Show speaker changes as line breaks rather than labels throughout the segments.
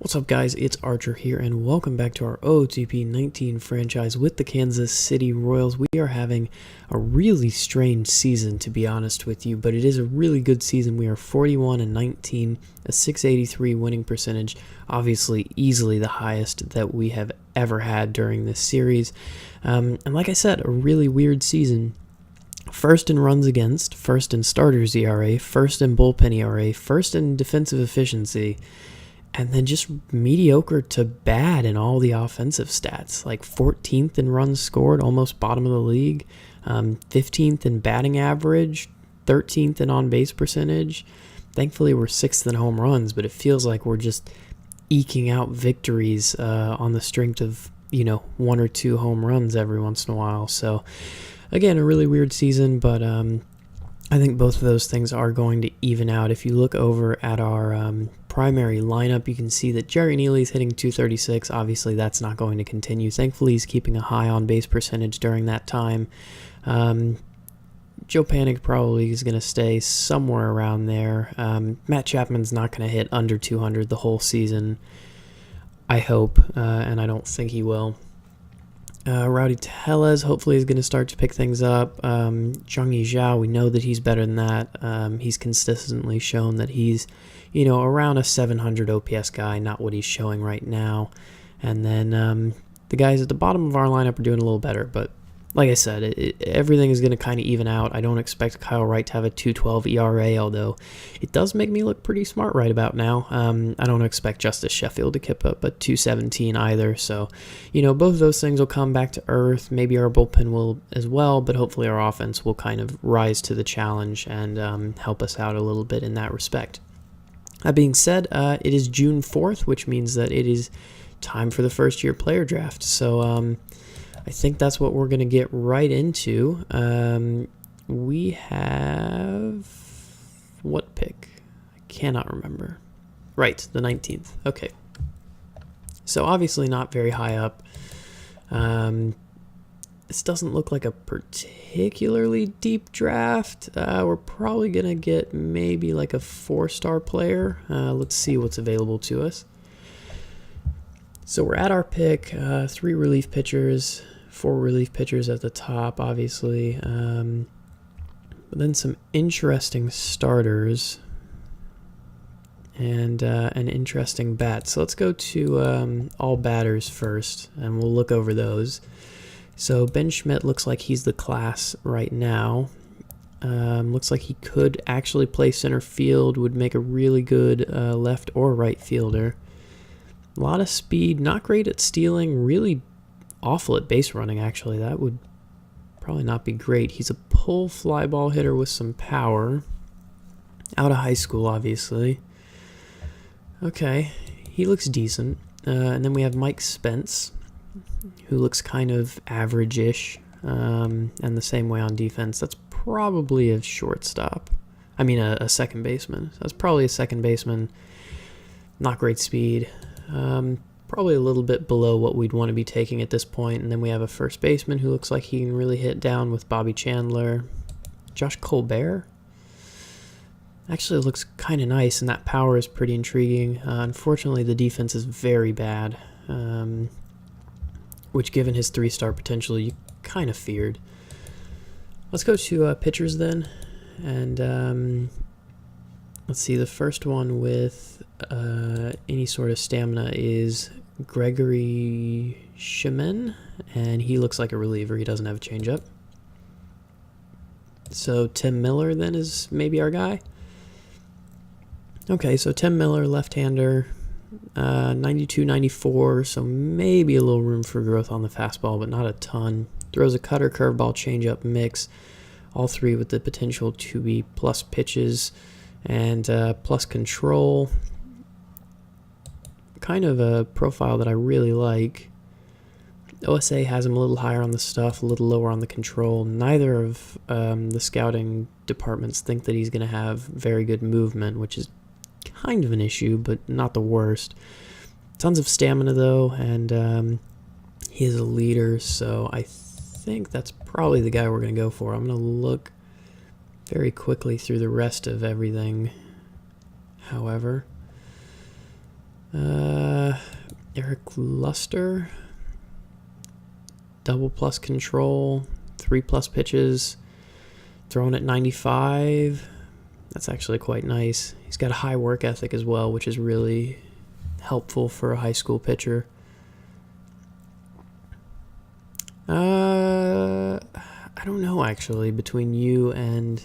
What's up, guys? It's Archer here, and welcome back to our Ootp 19 franchise with the Kansas City Royals. We are having a really strange season, to be honest with you, but it is a really good season. We are 41-19, a 683 winning percentage, obviously easily the highest that we have ever had during this series. And like I said, a really weird season. First in runs against, first in starters ERA, first in bullpen ERA, first in defensive efficiency, and then just mediocre to bad in all the offensive stats, like 14th in runs scored, almost bottom of the league, 15th in batting average, 13th in on-base percentage. Thankfully, we're 6th in home runs, but it feels like we're just eking out victories on the strength of, one or two home runs every once in a while. So, again, a really weird season, but I think both of those things are going to even out. If you look over at our primary lineup, you can see that Jerry Neely's hitting 236. Obviously, that's not going to continue. Thankfully, he's keeping a high on-base percentage during that time. Joe Panik probably is going to stay somewhere around there. Matt Chapman's not going to hit under 200 the whole season, I hope, and I don't think he will. Rowdy Tellez hopefully is going to start to pick things up. Zhang Zhao, we know that he's better than that. He's consistently shown that he's, around a 700 OPS guy, not what he's showing right now. And then the guys at the bottom of our lineup are doing a little better, but like I said, everything is going to kind of even out. I don't expect Kyle Wright to have a 2.12 ERA, although it does make me look pretty smart right about now. I don't expect Justice Sheffield to keep up a 2.17 either. So, both of those things will come back to earth. Maybe our bullpen will as well, but hopefully our offense will kind of rise to the challenge and help us out a little bit in that respect. That being said, it is June 4th, which means that it is time for the first-year player draft. So, I think that's what we're going to get right into. We have... what pick? I cannot remember. Right, the 19th. Okay. So obviously not very high up. This doesn't look like a particularly deep draft. We're probably going to get maybe like a 4-star player. Let's see what's available to us. So we're at our pick, 3 relief pitchers, 4 relief pitchers at the top, obviously. But then some interesting starters and an interesting bat. So let's go to all batters first, and we'll look over those. So Ben Schmidt looks like he's the class right now. Looks like he could actually play center field, would make a really good left or right fielder. A lot of speed, not great at stealing, really awful at base running, actually. That would probably not be great. He's a pull fly ball hitter with some power. Out of high school, obviously. Okay, he looks decent. And then we have Mike Spence, who looks kind of average-ish, and the same way on defense. That's probably a shortstop. I mean, a second baseman. That's probably a second baseman. Not great speed. Probably a little bit below what we'd want to be taking at this point. And then we have a first baseman who looks like he can really hit down with Bobby Chandler. Josh Colbert actually looks kind of nice, and that power is pretty intriguing. Unfortunately, the defense is very bad, which given his 3-star potential, you kind of feared. Let's go to pitchers then. And let's see, the first one with any sort of stamina is Gregory Shemin, and he looks like a reliever. He doesn't have a changeup. So Tim Miller then is maybe our guy. Okay, so Tim Miller, left-hander, 92, 94, so maybe a little room for growth on the fastball, but not a ton. Throws a cutter, curveball, changeup mix, all 3 with the potential to be plus pitches and plus control. Kind of a profile that I really like. OSA has him a little higher on the stuff, a little lower on the control. Neither of the scouting departments think that he's going to have very good movement, which is kind of an issue, but not the worst. Tons of stamina, though, and he is a leader, so I think that's probably the guy we're going to go for. I'm going to look very quickly through the rest of everything, however. Eric Luster, double plus control, 3+ pitches, thrown at 95. That's actually quite nice. He's got a high work ethic as well, which is really helpful for a high school pitcher. I don't know, actually, between you and...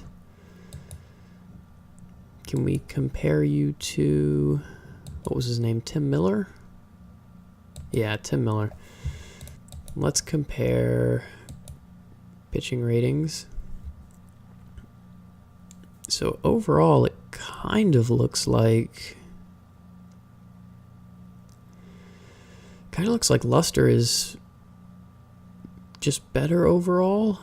Can we compare you to... What was his name? Tim Miller? Yeah, Tim Miller. Let's compare pitching ratings. So overall, it kind of looks like... Luster is just better overall.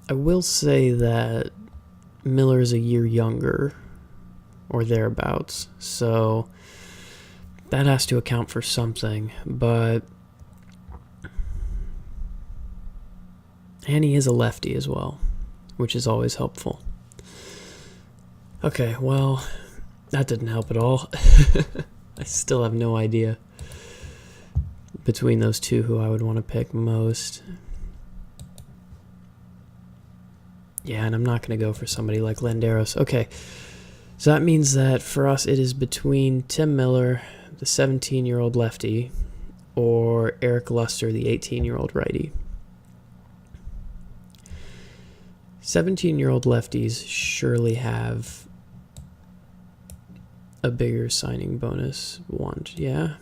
I will say that Miller is a year younger, or thereabouts, so that has to account for something, but... And he is a lefty as well, which is always helpful. Okay, well, that didn't help at all. I still have no idea between those two who I would want to pick most. Yeah, and I'm not going to go for somebody like Landeros. Okay, so that means that for us it is between Tim Miller, the 17-year-old lefty, or Eric Luster, the 18-year-old righty. 17-year-old lefties surely have a bigger signing bonus want, yeah?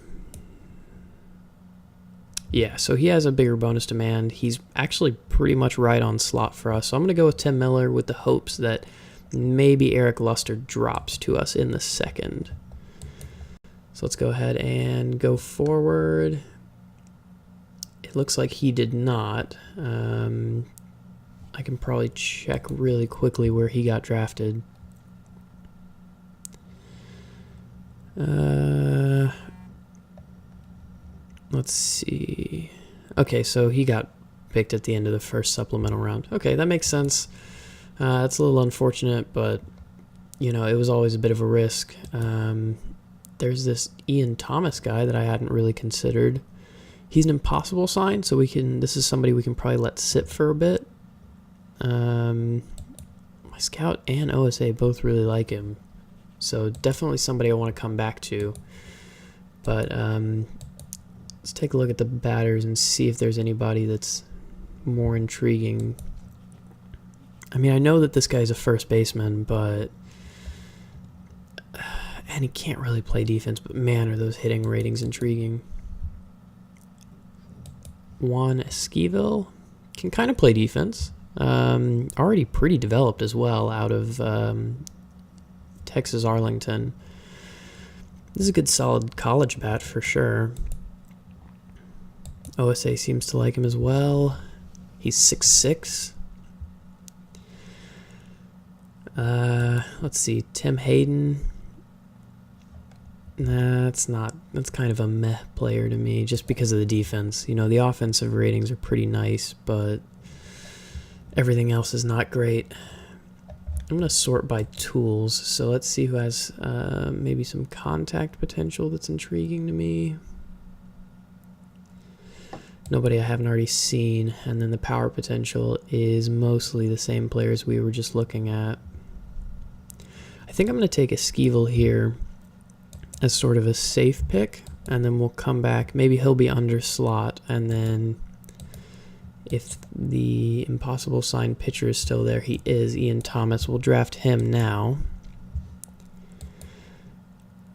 Yeah, so he has a bigger bonus demand. He's actually pretty much right on slot for us. So I'm going to go with Tim Miller with the hopes that maybe Eric Luster drops to us in the second. So let's go ahead and go forward. It looks like he did not. I can probably check really quickly where he got drafted. Let's see. Okay, so he got picked at the end of the first supplemental round. Okay, that makes sense. It's a little unfortunate, but, you know, it was always a bit of a risk. There's this Ian Thomas guy that I hadn't really considered. He's an impossible sign, so this is somebody we can probably let sit for a bit. My scout and OSA both really like him, so definitely somebody I want to come back to. But let's take a look at the batters and see if there's anybody that's more intriguing. I mean, I know that this guy's a first baseman, but and he can't really play defense, but man, are those hitting ratings intriguing. Juan Esquivel can kind of play defense. Already pretty developed as well out of Texas Arlington. This is a good solid college bat for sure. OSA seems to like him as well. He's 6'6". Let's see, Tim Hayden. That's kind of a meh player to me just because of the defense. You know, the offensive ratings are pretty nice, but everything else is not great. I'm going to sort by tools, so let's see who has maybe some contact potential that's intriguing to me. Nobody I haven't already seen, and then the power potential is mostly the same players we were just looking at. I think I'm going to take Esquivel here as sort of a safe pick, and then we'll come back. Maybe he'll be under slot, and then if the impossible sign pitcher is still there, he is. Ian Thomas, we'll draft him now.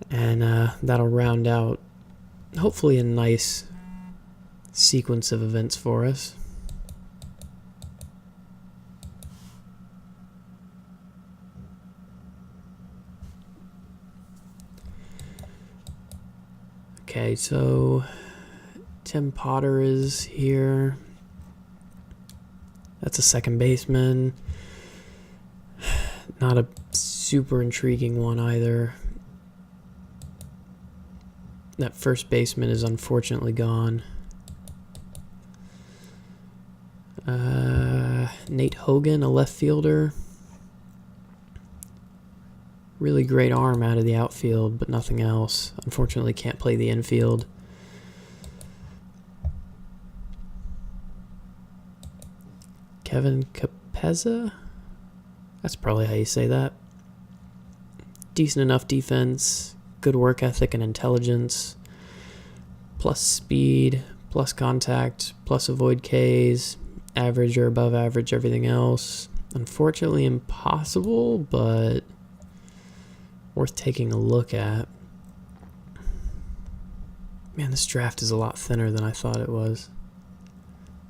And that'll round out, hopefully, a nice sequence of events for us. Okay, so Tim Potter is here. That's a second baseman. Not a super intriguing one either. That first baseman is unfortunately gone. Nate Hogan, a left fielder. Really great arm out of the outfield, but nothing else. Unfortunately, can't play the infield. Kevin Capezza? That's probably how you say that. Decent enough defense, good work ethic and intelligence, plus speed, plus contact, plus avoid Ks, average or above average everything else. Unfortunately impossible, but worth taking a look at. Man, this draft is a lot thinner than I thought it was.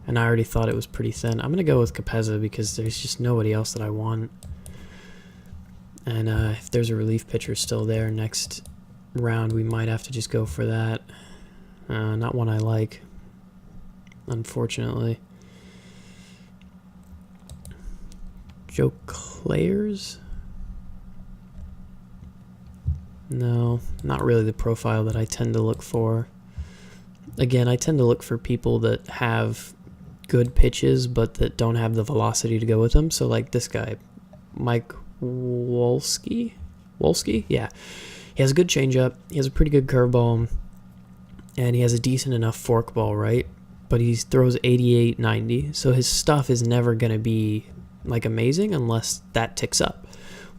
And I already thought it was pretty thin. I'm going to go with Capezza because there's just nobody else that I want. And if there's a relief pitcher still there next round, we might have to just go for that. Not one I like, unfortunately. Joe Clares? No, not really the profile that I tend to look for. Again, I tend to look for people that have good pitches, but that don't have the velocity to go with them. So like this guy, Mike Wolski? Yeah. He has a good changeup. He has a pretty good curveball. And he has a decent enough forkball, right? But he throws 88, 90. So his stuff is never going to be like amazing unless that ticks up.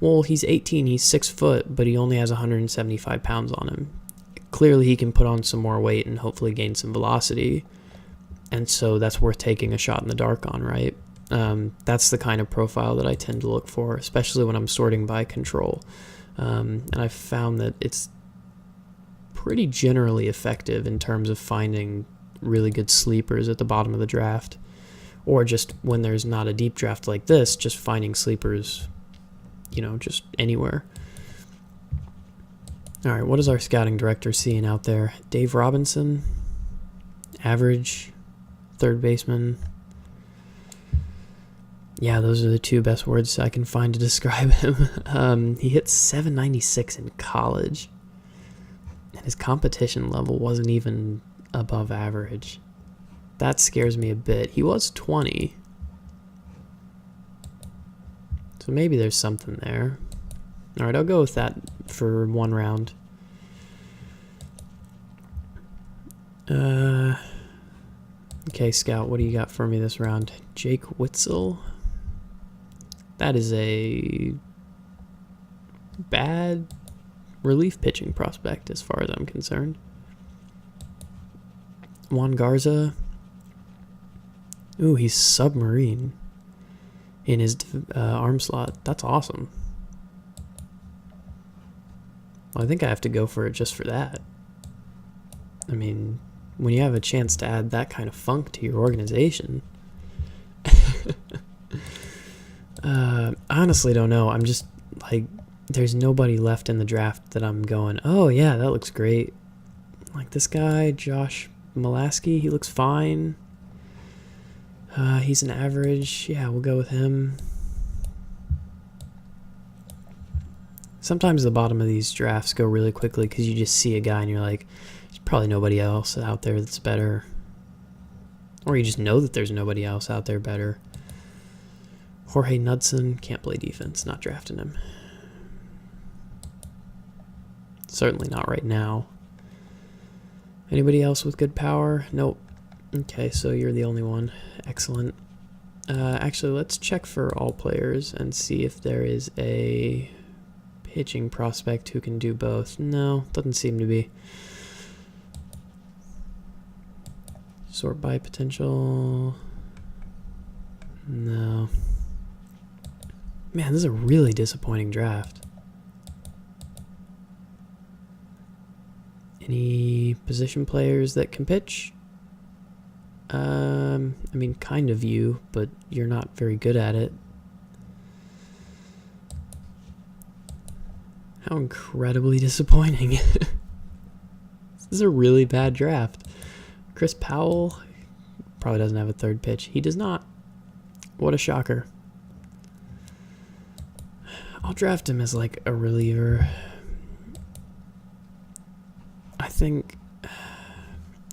Well, he's 18, he's 6 foot, but he only has 175 pounds on him. Clearly he can put on some more weight and hopefully gain some velocity. And so that's worth taking a shot in the dark on, right? That's the kind of profile that I tend to look for, especially when I'm sorting by control. And I've found that it's pretty generally effective in terms of finding really good sleepers at the bottom of the draft. Or just when there's not a deep draft like this, just finding sleepers, you know, just anywhere. All right, what is our scouting director seeing out there? Dave Robinson, average, third baseman. Yeah, those are the two best words I can find to describe him. He hit 796 in college, and his competition level wasn't even above average. That scares me a bit. He was 20, so maybe there's something there. All right, I'll go with that for one round. Okay, Scout, what do you got for me this round? Jake Witzel. That is a bad relief pitching prospect as far as I'm concerned. Juan Garza. Ooh, he's submarine in his arm slot. That's awesome. Well, I think I have to go for it just for that. I mean, when you have a chance to add that kind of funk to your organization. I honestly don't know. I'm just like, there's nobody left in the draft that I'm going, oh yeah, that looks great. Like this guy, Josh Molaski, he looks fine. He's an average. Yeah, we'll go with him. Sometimes the bottom of these drafts go really quickly because you just see a guy and you're like, there's probably nobody else out there that's better. Or you just know that there's nobody else out there better. Jorge Knudsen, can't play defense, not drafting him. Certainly not right now. Anybody else with good power? Nope. Okay, so you're the only one. Excellent. Actually, let's check for all players and see if there is a pitching prospect who can do both. No, doesn't seem to be. Sort by potential. No. Man, this is a really disappointing draft. Any position players that can pitch? I mean, kind of you, but you're not very good at it. How incredibly disappointing. This is a really bad draft. Chris Powell probably doesn't have a third pitch. He does not. What a shocker. I'll draft him as like a reliever. I think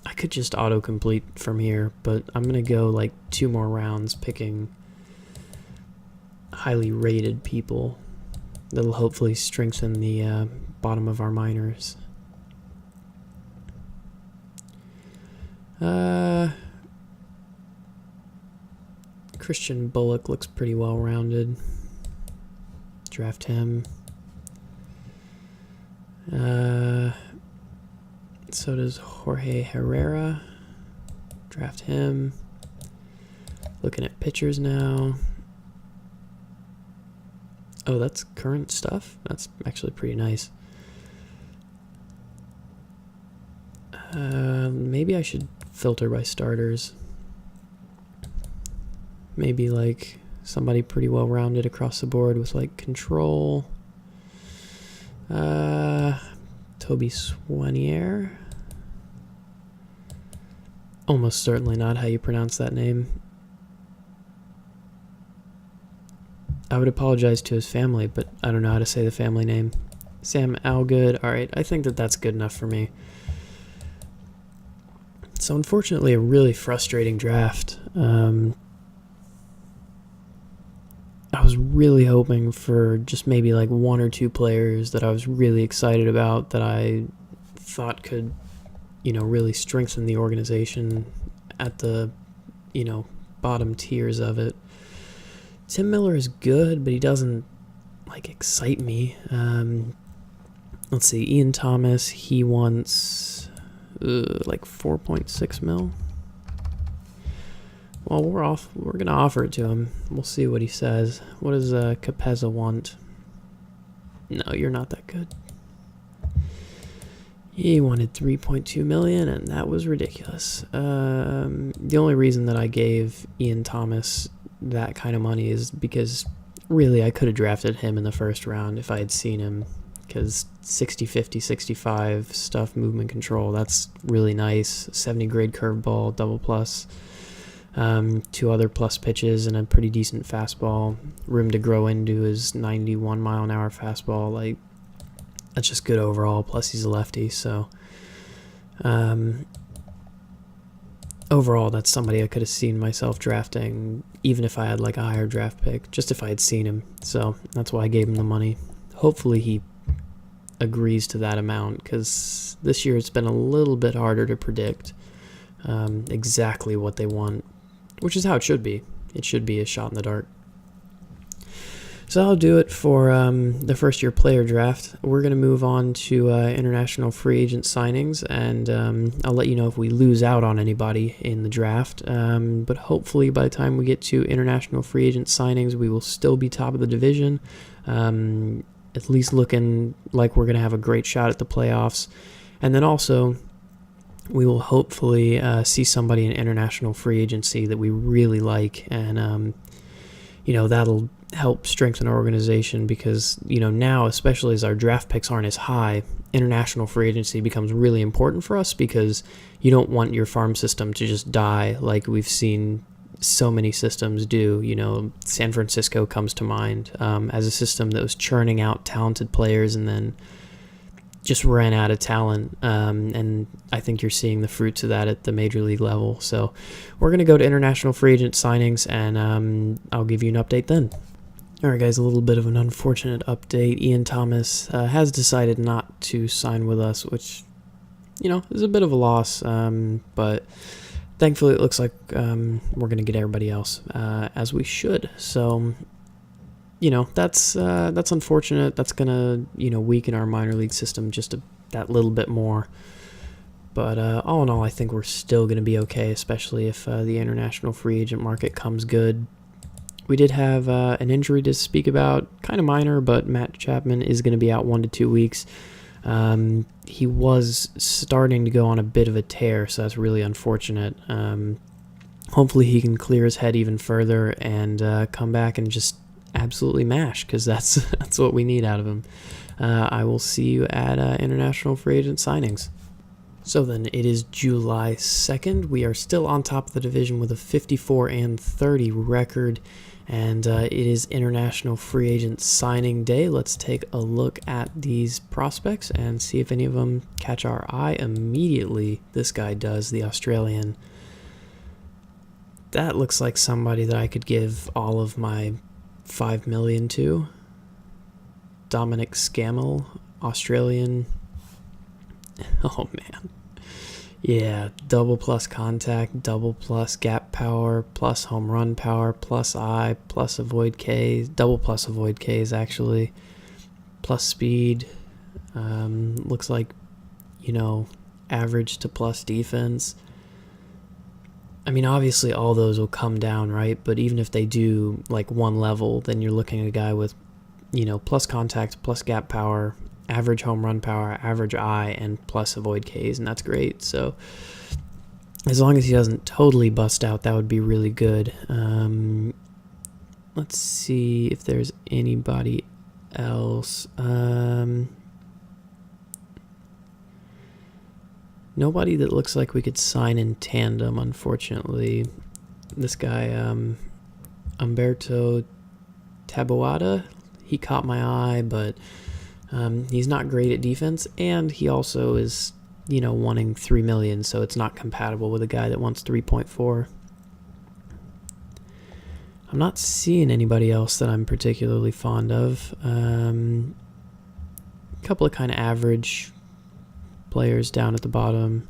I could just autocomplete from here, but I'm going to go like 2 more rounds picking highly rated people. That'll hopefully strengthen the bottom of our minors. Christian Bullock looks pretty well-rounded. Draft him. So does Jorge Herrera. Draft him. Looking at pitchers now. Oh, that's current stuff? That's actually pretty nice. Maybe I should filter by starters. Maybe like somebody pretty well-rounded across the board with like control. Toby Swanier. Almost certainly not how you pronounce that name. I would apologize to his family, but I don't know how to say the family name. Sam Algood. Alright, I think that that's good enough for me. So unfortunately, a really frustrating draft. I was really hoping for just maybe like one or two players that I was really excited about that I thought could, you know, really strengthen the organization at the, you know, bottom tiers of it. Tim Miller is good, but he doesn't, like, excite me. Let's see, Ian Thomas, he wants, like, 4.6 mil. Well, we're going to offer it to him. We'll see what he says. What does Capeza want? No, you're not that good. He wanted 3.2 million, and that was ridiculous. The only reason that I gave Ian Thomas that kind of money is because really I could have drafted him in the first round if I had seen him, because 60, 50, 65 stuff, movement control, that's really nice. 70 grade curveball, double plus, 2 other plus pitches, and a pretty decent fastball. Room to grow into his 91 mile an hour fastball. Like, that's just good overall, plus he's a lefty, so overall, that's somebody I could have seen myself drafting, even if I had like a higher draft pick, just if I had seen him. So that's why I gave him the money. Hopefully he agrees to that amount, because this year it's been a little bit harder to predict exactly what they want, which is how it should be. It should be a shot in the dark. So I'll do it for the first year player draft. We're going to move on to international free agent signings, and I'll let you know if we lose out on anybody in the draft. But hopefully by the time we get to international free agent signings, we will still be top of the division, at least looking like we're going to have a great shot at the playoffs. And then also, we will hopefully see somebody in international free agency that we really like, and you know, that'll help strengthen our organization, because, you know, now, especially as our draft picks aren't as high, international free agency becomes really important for us, because you don't want your farm system to just die like we've seen so many systems do. You know, San Francisco comes to mind as a system that was churning out talented players and then just ran out of talent, and I think you're seeing the fruits of that at the major league level. So we're going to go to international free agent signings, and I'll give you an update then. All right, guys, a little bit of an unfortunate update. Ian Thomas has decided not to sign with us, which, you know, is a bit of a loss, but thankfully it looks like we're going to get everybody else, as we should. So, you know, that's unfortunate. That's going to, you know, weaken our minor league system just that little bit more. But all in all, I think we're still going to be okay, especially if the international free agent market comes good. We did have an injury to speak about, kind of minor, but Matt Chapman is going to be out 1 to 2 weeks. He was starting to go on a bit of a tear, so that's really unfortunate. Hopefully he can clear his head even further and come back and just absolutely mash, because that's what we need out of him. I will see you at international free agent signings. So then, it is July 2nd. We are still on top of the division with a 54-30 record, and it is international free agent signing day. Let's take a look at these prospects and see if any of them catch our eye immediately. This guy does, the Australian. That looks like somebody that I could give all of my $5 million to. Dominic Scammell, Australian. Oh man. Yeah, double plus contact, double plus gap power, plus home run power, plus I, plus avoid Ks, double plus avoid Ks actually, plus speed. Looks like, average to plus defense. I mean, obviously all those will come down, right? But even if they do like one level, then you're looking at a guy with, plus contact, plus gap power, average home run power, average I, and plus avoid Ks, and that's great. So as long as he doesn't totally bust out, that would be really good. Let's see if there's anybody else. Nobody that looks like we could sign in tandem, unfortunately. This guy, Umberto Taboada, he caught my eye, but he's not great at defense, and he also is, wanting $3 million, so it's not compatible with a guy that wants 3.4. I'm not seeing anybody else that I'm particularly fond of. A couple of kind of average players down at the bottom.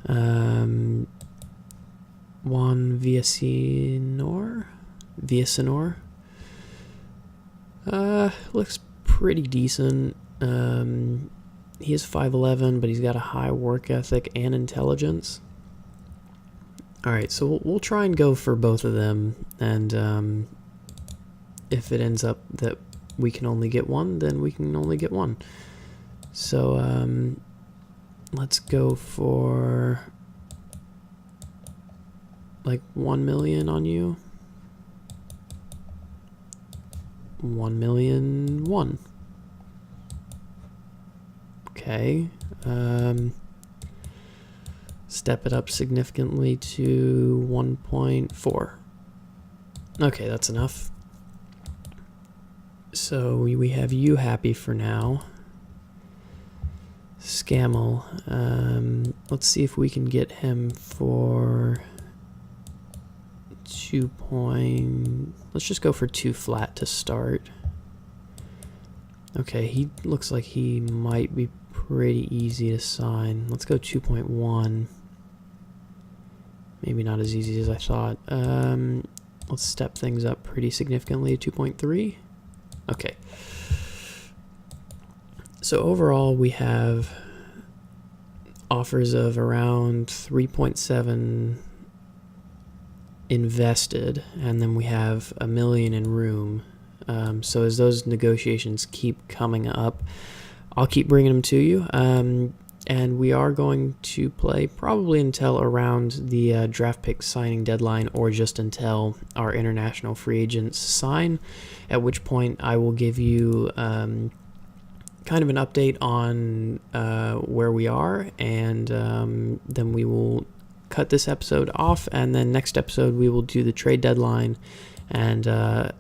Juan Villasenor? Looks pretty decent. He is 5'11", but he's got a high work ethic and intelligence. Alright, so we'll try and go for both of them, and if it ends up that we can only get one, then we can only get one. So let's go for like 1 million on you. 1,000,001. Okay. Step it up significantly to 1.4. Okay, that's enough. So we have you happy for now. Scammell. Let's see if we can get him for 2 point. Let's just go for 2 flat to start. Okay, he looks like he might be pretty easy to sign. Let's go 2.1. Maybe not as easy as I thought. Let's step things up pretty significantly to 2.3. Okay. So overall, we have offers of around 3.7 invested, and then we have $1 million in room. So as those negotiations keep coming up, I'll keep bringing them to you. And we are going to play probably until around the draft pick signing deadline, or just until our international free agents sign, at which point I will give you kind of an update on where we are, and then we will cut this episode off, and then next episode we will do the trade deadline and a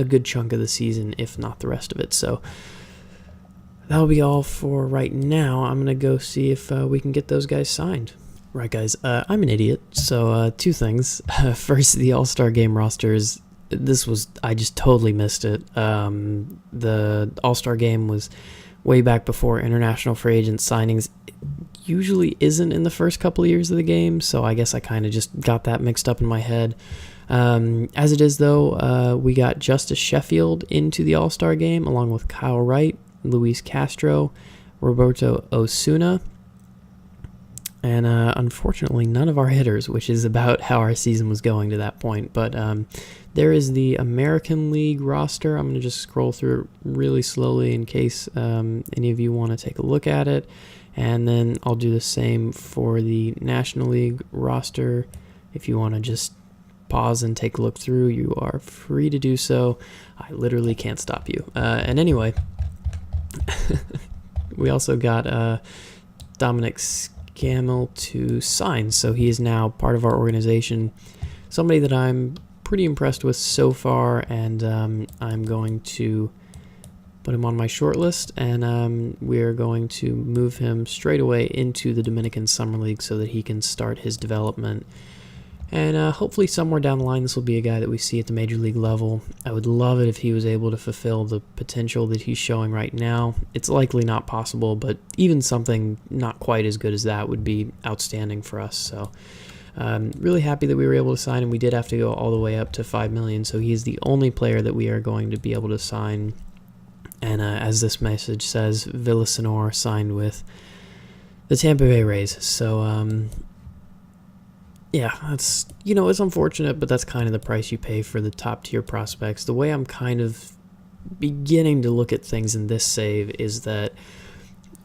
good chunk of the season, if not the rest of it. So that'll be all for right now. I'm going to go see if we can get those guys signed. Right, guys, I'm an idiot, so 2 things. First, the All-Star Game rosters. I just totally missed it. The All-Star Game was way back before international free agent signings. It usually isn't in the first couple of years of the game, so I guess I kind of just got that mixed up in my head. As it is, though, we got Justice Sheffield into the All-Star Game, along with Kyle Wright, Luis Castro, Roberto Osuna, and unfortunately none of our hitters, which is about how our season was going to that point. But there is the American League roster. I'm going to just scroll through it really slowly in case any of you want to take a look at it, and then I'll do the same for the National League roster. If you want to just pause and take a look through, you are free to do so. I literally can't stop you. And anyway, we also got Dominic Scammell to sign, so he is now part of our organization. Somebody that I'm pretty impressed with so far, and I'm going to put him on my short list, and we're going to move him straight away into the Dominican Summer League so that he can start his development. And hopefully somewhere down the line this will be a guy that we see at the major league level. I would love it if he was able to fulfill the potential that he's showing right now. It's likely not possible, but even something not quite as good as that would be outstanding for us. So really happy that we were able to sign him. We did have to go all the way up to $5 million, so he's the only player that we are going to be able to sign. And as this message says, Villasenor signed with the Tampa Bay Rays. So yeah, that's, it's unfortunate, but that's kind of the price you pay for the top tier prospects. The way I'm kind of beginning to look at things in this save is that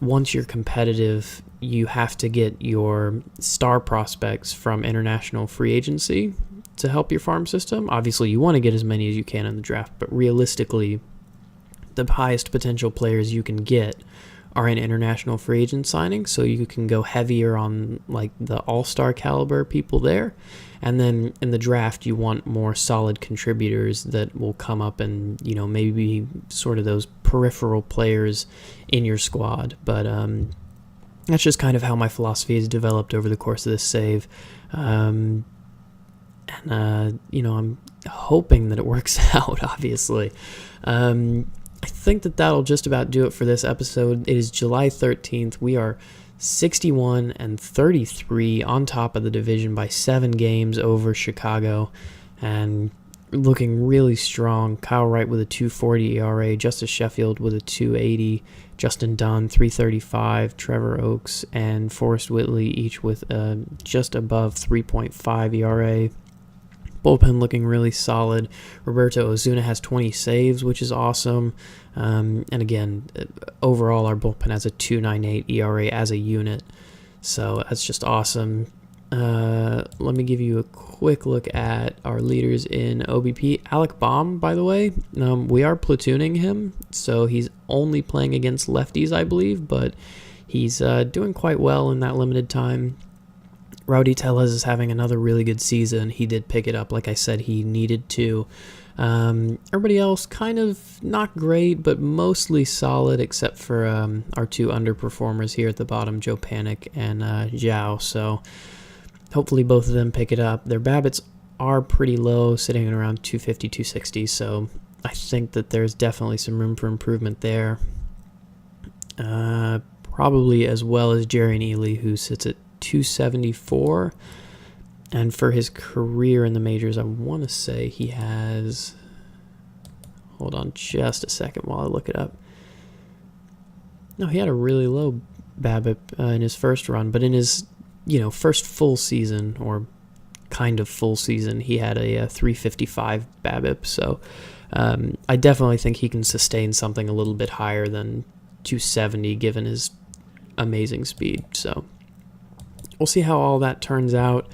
once you're competitive, you have to get your star prospects from international free agency to help your farm system. Obviously, you want to get as many as you can in the draft, but realistically, the highest potential players you can get are in international free agent signings, so you can go heavier on like the all-star caliber people there. And then in the draft, you want more solid contributors that will come up and, maybe sort of those peripheral players in your squad. But that's just kind of how my philosophy has developed over the course of this save. I'm hoping that it works out, obviously. I think that'll just about do it for this episode. It is July 13th. We are 61-33 on top of the division by 7 games over Chicago and looking really strong. Kyle Wright with a 2.40 ERA, Justice Sheffield with a 2.80, Justin Dunn 3.35, Trevor Oakes and Forrest Whitley each with just above 3.5 ERA. Bullpen looking really solid. Roberto Ozuna has 20 saves, which is awesome. And again, overall, our bullpen has a 2.98 ERA as a unit. So that's just awesome. Let me give you a quick look at our leaders in OBP. Alec Baum, by the way, we are platooning him. So he's only playing against lefties, I believe, but he's doing quite well in that limited time. Rowdy Tellez is having another really good season. He did pick it up, like I said, he needed to. Everybody else kind of not great, but mostly solid, except for our 2 underperformers here at the bottom, Joe Panic and Zhao. So hopefully both of them pick it up. Their BABIPs are pretty low, sitting at around 250, 260. So I think that there's definitely some room for improvement there. Probably as well as Jerry Neely, who sits at 274, and for his career in the majors, I want to say he has, hold on just a second while I look it up. No, he had a really low BABIP in his first run, but in his first full season, or kind of full season, he had a 355 BABIP. So I definitely think he can sustain something a little bit higher than 270 given his amazing speed. So we'll see how all that turns out.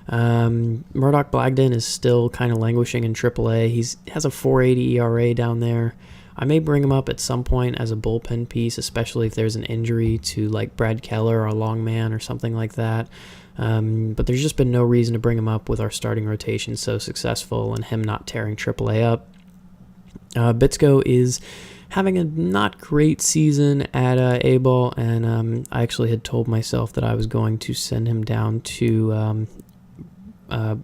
Murdoch Blagden is still kind of languishing in AAA. He has a 4.80 ERA down there. I may bring him up at some point as a bullpen piece, especially if there's an injury to like Brad Keller or a long man or something like that. But there's just been no reason to bring him up with our starting rotation so successful and him not tearing AAA up. Bitsko is having a not great season at A-ball, and I actually had told myself that I was going to send him down to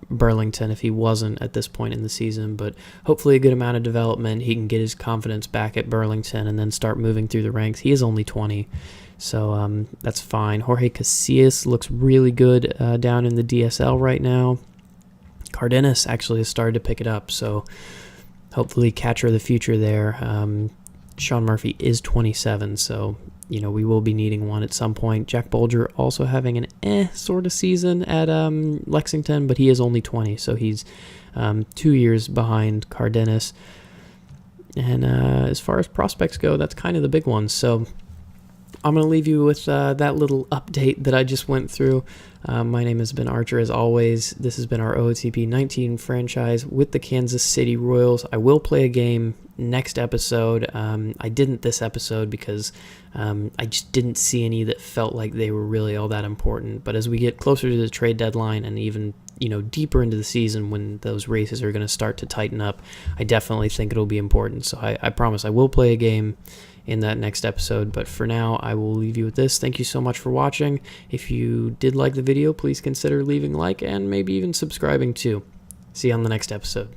Burlington if he wasn't at this point in the season, but hopefully a good amount of development. He can get his confidence back at Burlington and then start moving through the ranks. He is only 20, so that's fine. Jorge Casillas looks really good down in the DSL right now. Cardenas actually has started to pick it up, so hopefully catcher of the future there. Sean Murphy is 27, so we will be needing one at some point. Jack Bolger also having an sort of season at Lexington, but he is only 20, so he's 2 years behind Cardenas. And as far as prospects go, that's kind of the big one. So I'm going to leave you with that little update that I just went through. My name has been Archer, as always. This has been our OOTP 19 franchise with the Kansas City Royals. I will play a game next episode. I didn't this episode because I just didn't see any that felt like they were really all that important. But as we get closer to the trade deadline and even deeper into the season when those races are going to start to tighten up, I definitely think it'll be important. So I promise I will play a game in that next episode, but for now I will leave you with this. Thank you so much for watching. If you did like the video, please consider leaving a like and maybe even subscribing too. See you on the next episode.